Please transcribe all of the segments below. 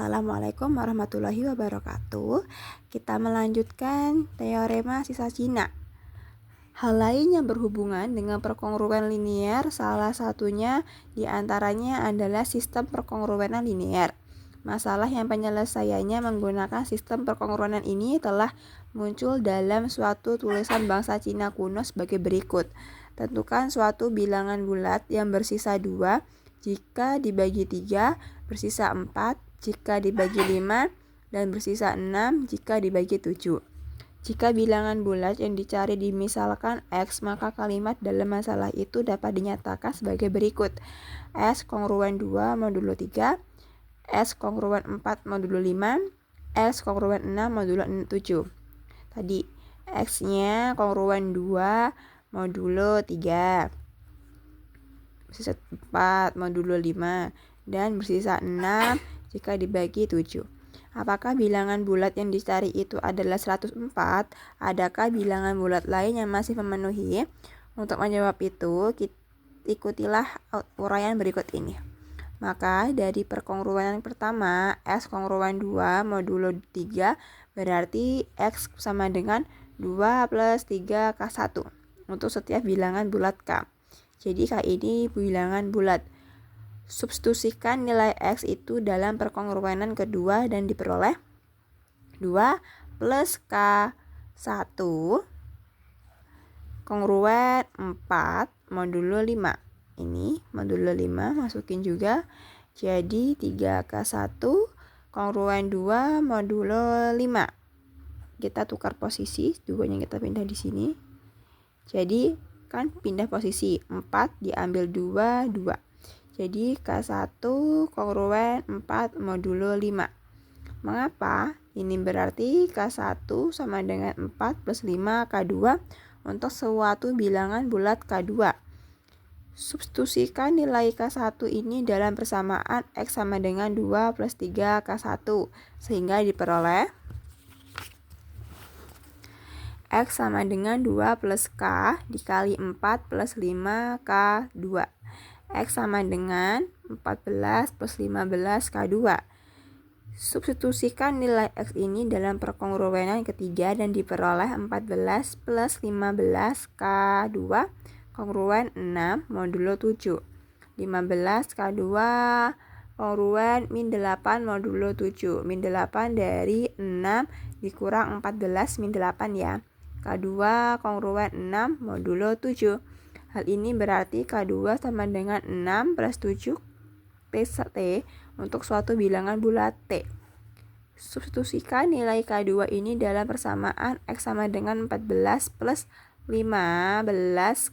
Assalamualaikum warahmatullahi wabarakatuh. Kita melanjutkan teorema sisa Cina. Hal lain yang berhubungan dengan perkongruen linear, salah satunya diantaranya adalah sistem perkongruenan linear. Masalah yang penyelesaiannya menggunakan sistem perkongruenan ini telah muncul dalam suatu tulisan bangsa Cina kuno sebagai berikut. Tentukan suatu bilangan bulat yang bersisa 2 jika dibagi 3, bersisa 4 jika dibagi 5, dan bersisa 6 jika dibagi 7. Jika bilangan bulat yang dicari dimisalkan X, maka kalimat dalam masalah itu dapat dinyatakan sebagai berikut. S kongruen 2 modulo 3, S kongruen 4 modulo 5, S kongruen 6 modulo 7. Tadi X-nya kongruen 2 modulo 3, bersisa 4 modulo 5, dan bersisa 6 jika dibagi 7. Apakah bilangan bulat yang dicari itu adalah 104? Adakah bilangan bulat lain yang masih memenuhi? Untuk menjawab itu, ikutilah uraian berikut ini. Maka dari perkongruenan pertama, S kongruen 2 modulo 3 berarti X sama dengan 2 plus 3K1 untuk setiap bilangan bulat K. Jadi K ini bilangan bulat. Substitusikan nilai X itu dalam perkongruenan kedua dan diperoleh 2 plus K1 kongruen 4 modulo 5. Ini modulo 5 masukin juga. Jadi 3K1 kongruen 2 modulo 5. Kita tukar posisi, duanya kita pindah di sini. Jadi kan pindah posisi, 4 diambil 2, 2. Jadi K1 kongruen 4 modulo 5. Mengapa? Ini berarti K1 sama dengan 4 plus 5 K2 untuk suatu bilangan bulat K2. Substitusikan nilai K1 ini dalam persamaan X sama dengan 2 plus 3 K1 sehingga diperoleh X sama dengan 2 plus K dikali 4 plus 5 K2. X sama dengan 14 plus 15 K2. Substitusikan nilai X ini dalam perkongruenan ketiga dan diperoleh 14 plus 15 K2 kongruen 6 modulo 7. 15 K2 kongruen min 8 modulo 7. Min 8 dari 6 dikurang 14 min 8 ya. K2 kongruen 6 modulo 7. Hal ini berarti K2 sama dengan 6 plus 7 T untuk suatu bilangan bulat T. Substitusikan nilai K2 ini dalam persamaan X sama dengan 14 plus 15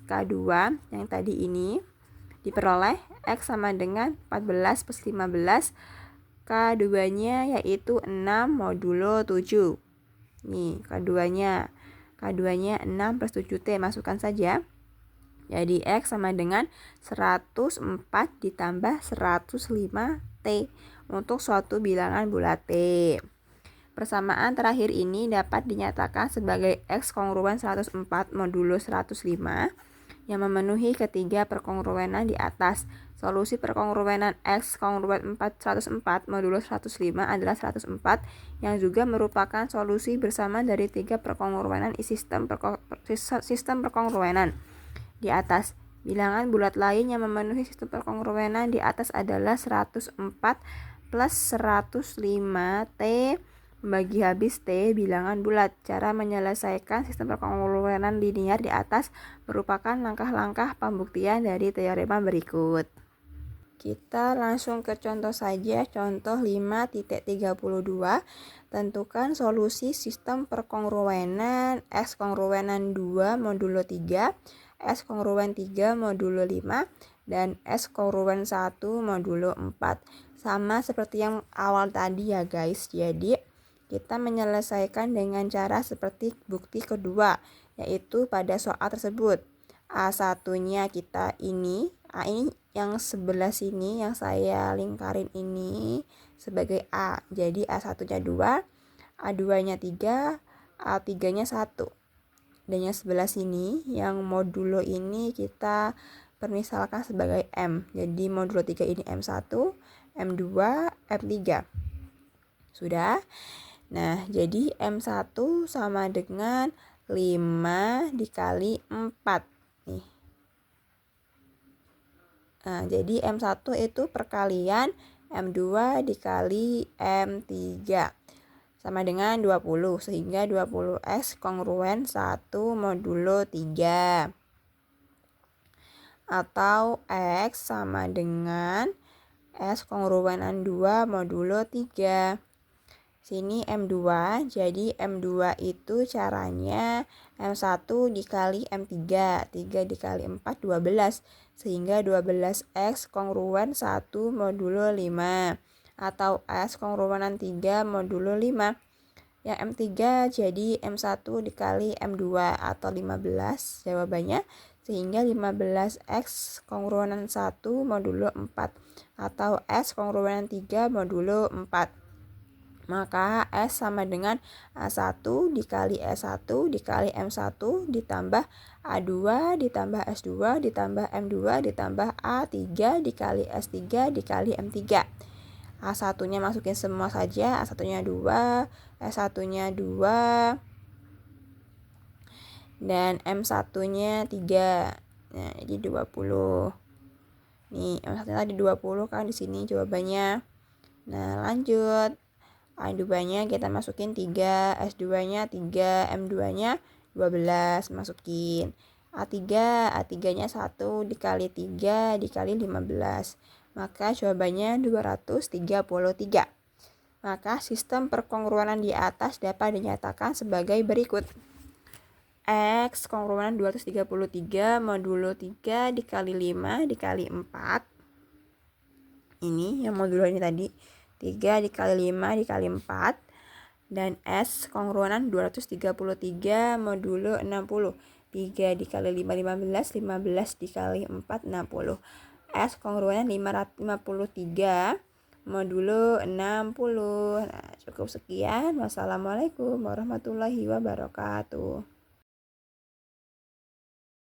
K2 yang tadi ini. Diperoleh X sama dengan 14 plus 15 K2-nya yaitu 6 modulo 7. Nih K2-nya 6 plus 7T, masukkan saja. Jadi X sama dengan 104 ditambah 105T untuk suatu bilangan bulat T. Persamaan terakhir ini dapat dinyatakan sebagai X kongruen 104 modulo 105 yang memenuhi ketiga perkongruenan di atas. Solusi perkongruenan X kongruen 104 modulo 105 adalah 104 yang juga merupakan solusi bersama dari tiga perkongruenan sistem perkongruenan di atas. Bilangan bulat lain yang memenuhi sistem perkongruenan di atas adalah 104 plus 105T membagi habis T bilangan bulat. Cara menyelesaikan sistem perkongruenan linear di atas merupakan langkah-langkah pembuktian dari teorema berikut. Kita langsung ke contoh saja. Contoh 5.32. Tentukan solusi sistem perkongruenan X kongruenan 2 modulo 3, S kongruen 3 modulo 5, dan S kongruen 1 modulo 4. Sama seperti yang awal tadi ya guys. Jadi kita menyelesaikan dengan cara seperti bukti kedua, yaitu pada soal tersebut. A1-nya kita ini, A ini yang sebelah sini yang saya lingkarin ini sebagai A. Jadi A1-nya 2, A2-nya 3, A3-nya 1. Dan yang sebelah sini yang modulo ini kita permisalkan sebagai M. Jadi modulo 3 ini M1, M2, M3. Sudah? Nah, jadi M1 sama dengan 5 dikali 4 nih. Nah, jadi M1 itu perkalian M2 dikali M3 sama dengan 20, sehingga 20X kongruen 1 modulo 3. Atau X sama dengan S kongruenan 2 modulo 3. Sini M2, jadi M2 itu caranya M1 dikali M3, 3 dikali 4, 12. Sehingga 12X kongruen 1 modulo 5. Atau S kongruenan 3 modulo 5. Yang M3 jadi M1 dikali M2 atau 15 jawabannya. Sehingga 15X kongruenan 1 modulo 4 atau S kongruenan 3 modulo 4. Maka S sama dengan A1 dikali S1 dikali M1 ditambah A2 ditambah S2 ditambah M2 ditambah A3 dikali S3 dikali M3. A1-nya masukin semua saja, A1-nya 2, S1-nya 2, dan M1-nya 3. Nah, jadi 20. Nih, M1-nya tadi 20 kan di sini jawabannya. Nah, lanjut. A2-nya kita masukin 3, S2-nya 3, M2-nya 12 masukin. A3-nya 1 dikali 3 dikali 15. Maka jawabannya 233. Maka sistem perkongruenan di atas dapat dinyatakan sebagai berikut. X kongruenan 233 modulo 3 dikali 5 dikali 4. Ini yang modulo ini tadi. 3 dikali 5 dikali 4. Dan S kongruenan 233 modulo 60. 3 dikali 5, 15. 15 dikali 4, 60. S kongruenan 553 modulo 60. Nah, cukup sekian. Wassalamualaikum warahmatullahi wabarakatuh.